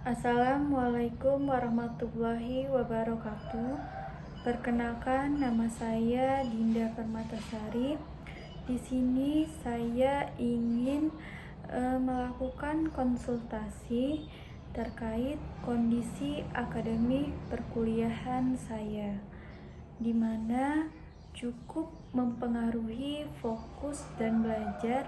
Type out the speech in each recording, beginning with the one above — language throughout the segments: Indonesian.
Assalamualaikum warahmatullahi wabarakatuh. Perkenalkan, nama saya Dinda Permatasari. Di sini saya ingin melakukan konsultasi terkait kondisi akademik perkuliahan saya, di mana cukup mempengaruhi fokus dan belajar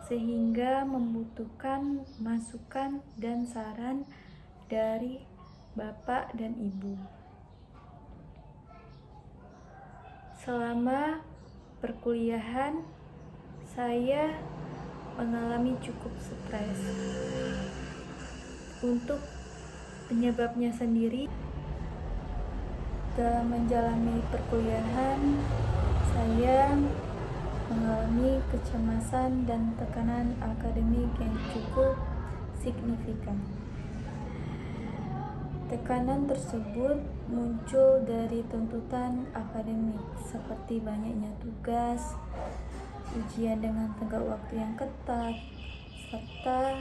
sehingga membutuhkan masukan dan saran dari Bapak dan Ibu. Selama perkuliahan, saya mengalami cukup stres. Untuk penyebabnya sendiri, dalam menjalani perkuliahan, saya mengalami kecemasan dan tekanan akademik yang cukup signifikan. Tekanan tersebut muncul dari tuntutan akademik seperti banyaknya tugas, ujian dengan tenggat waktu yang ketat, serta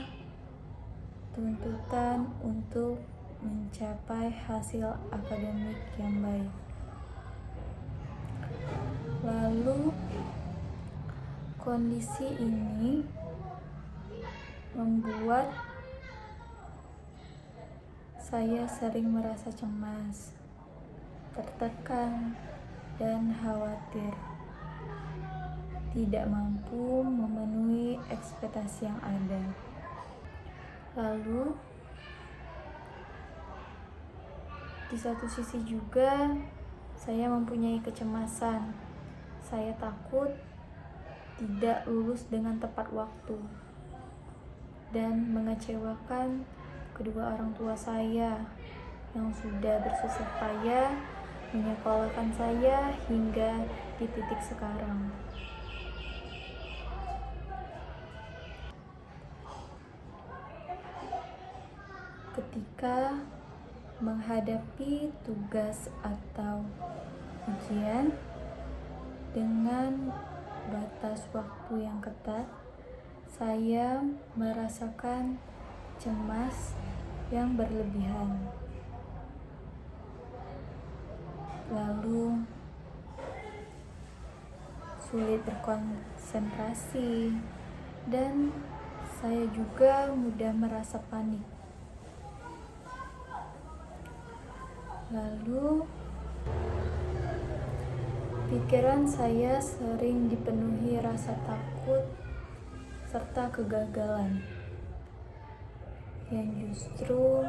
tuntutan untuk mencapai hasil akademik yang baik. Lalu, kondisi ini membuat saya sering merasa cemas, tertekan, dan khawatir tidak mampu memenuhi ekspektasi yang ada. Lalu, di satu sisi juga saya mempunyai kecemasan. Saya takut tidak lulus dengan tepat waktu dan mengecewakan kedua orang tua saya yang sudah bersusah payah menyekolahkan saya hingga di titik sekarang. Ketika menghadapi tugas atau ujian dengan batas waktu yang ketat, saya merasakan cemas yang berlebihan. Lalu sulit berkonsentrasi, dan saya juga mudah merasa panik. Lalu pikiran saya sering dipenuhi rasa takut serta kegagalan yang justru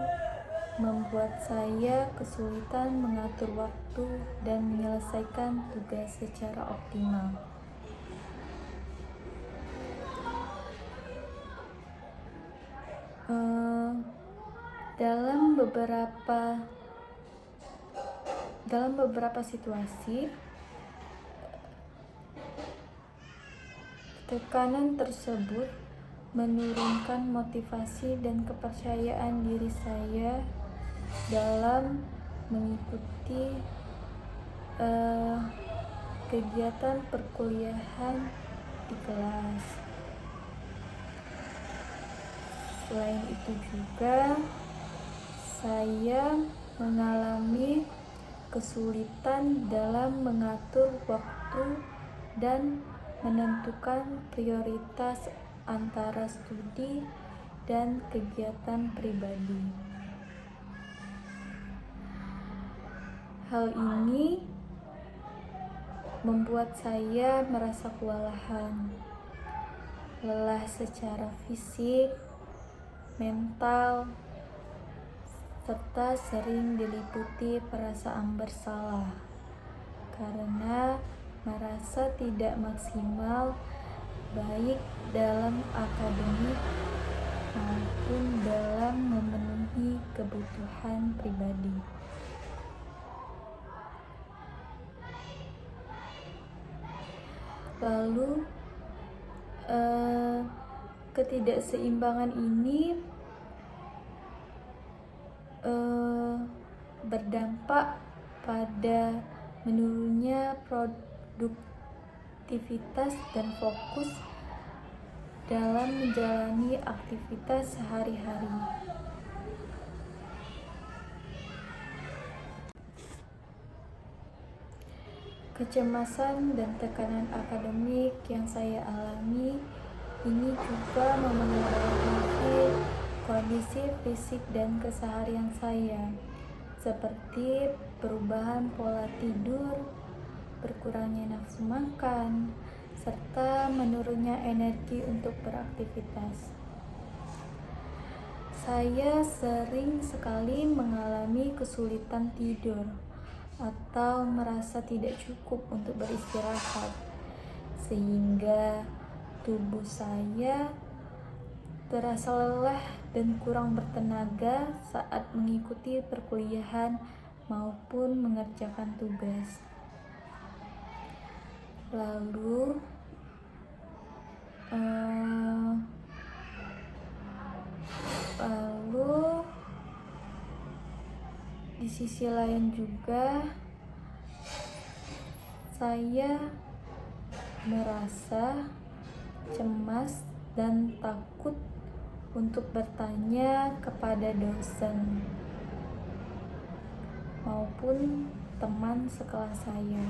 membuat saya kesulitan mengatur waktu dan menyelesaikan tugas secara optimal. Dalam beberapa situasi, tekanan tersebut menurunkan motivasi dan kepercayaan diri saya dalam mengikuti kegiatan perkuliahan di kelas. Selain itu juga, saya mengalami kesulitan dalam mengatur waktu dan menentukan prioritas antara studi dan kegiatan pribadi. Hal ini membuat saya merasa kewalahan, lelah secara fisik, mental, serta sering diliputi perasaan bersalah karena merasa tidak maksimal baik dalam akademik maupun dalam memenuhi kebutuhan pribadi. Lalu, ketidakseimbangan ini berdampak pada menurunnya produktivitas dan fokus dalam menjalani aktivitas sehari-hari. Kecemasan dan tekanan akademik yang saya alami ini juga memengaruhi kondisi fisik dan keseharian saya, seperti perubahan pola tidur, berkurangnya nafsu makan, serta menurunnya energi untuk beraktivitas. Saya sering sekali mengalami kesulitan tidur atau merasa tidak cukup untuk beristirahat, sehingga tubuh saya terasa lelah dan kurang bertenaga saat mengikuti perkuliahan maupun mengerjakan tugas. Lalu di sisi lain juga saya merasa cemas dan takut untuk bertanya kepada dosen maupun teman sekelas saya.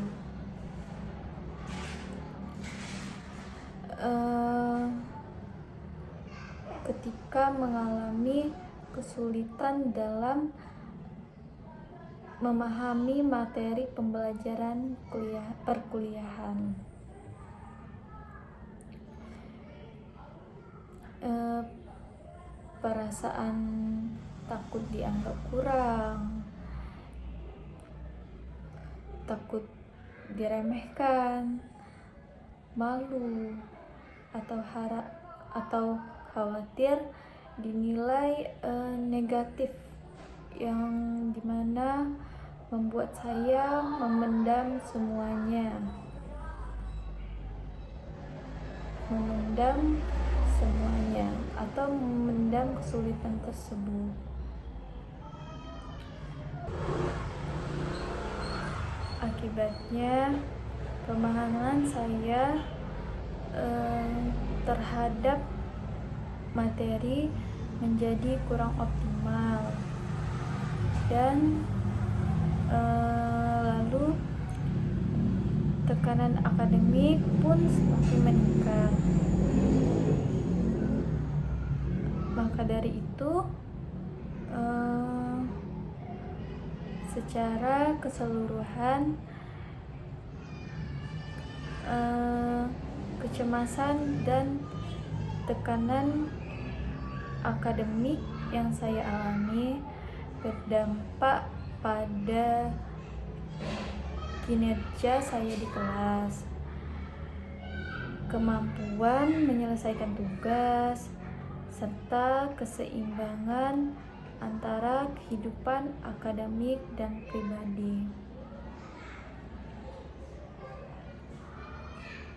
Ketika mengalami kesulitan dalam memahami materi pembelajaran perkuliahan, perasaan takut dianggap kurang, takut diremehkan, malu, atau khawatir dinilai negatif, yang dimana membuat saya memendam semuanya, atau memendam kesulitan tersebut. Akibatnya, pemahaman saya terhadap materi menjadi kurang optimal, dan lalu tekanan akademik pun semakin meningkat. Maka dari itu, secara keseluruhan, kecemasan dan tekanan akademik yang saya alami berdampak pada kinerja saya di kelas, kemampuan menyelesaikan tugas, serta keseimbangan antara kehidupan akademik dan pribadi.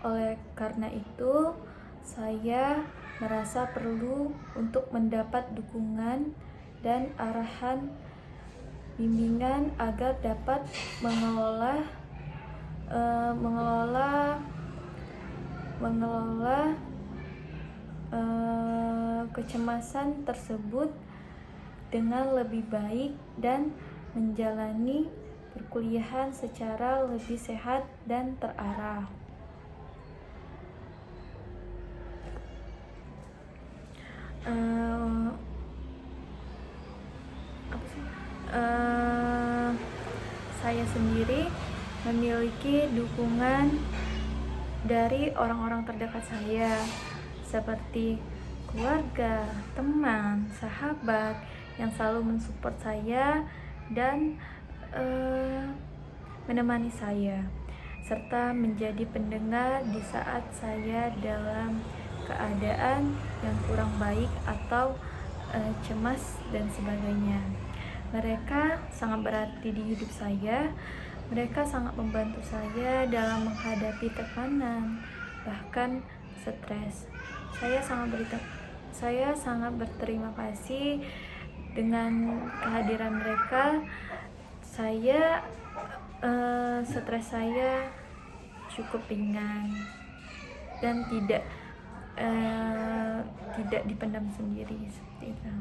Oleh karena itu, saya merasa perlu untuk mendapat dukungan dan arahan bimbingan agar dapat mengelola kecemasan tersebut dengan lebih baik dan menjalani perkuliahan secara lebih sehat dan terarah. Saya sendiri memiliki dukungan dari orang-orang terdekat saya, seperti keluarga, teman, sahabat yang selalu mensupport saya dan menemani saya, serta menjadi pendengar di saat saya dalam keadaan yang kurang baik atau cemas dan sebagainya. Mereka sangat berarti di hidup saya. Mereka sangat membantu saya dalam menghadapi tekanan, bahkan stres. Saya sangat berterima kasih dengan kehadiran mereka. Stres saya cukup ringan dan tidak dipendam sendiri, seperti itu.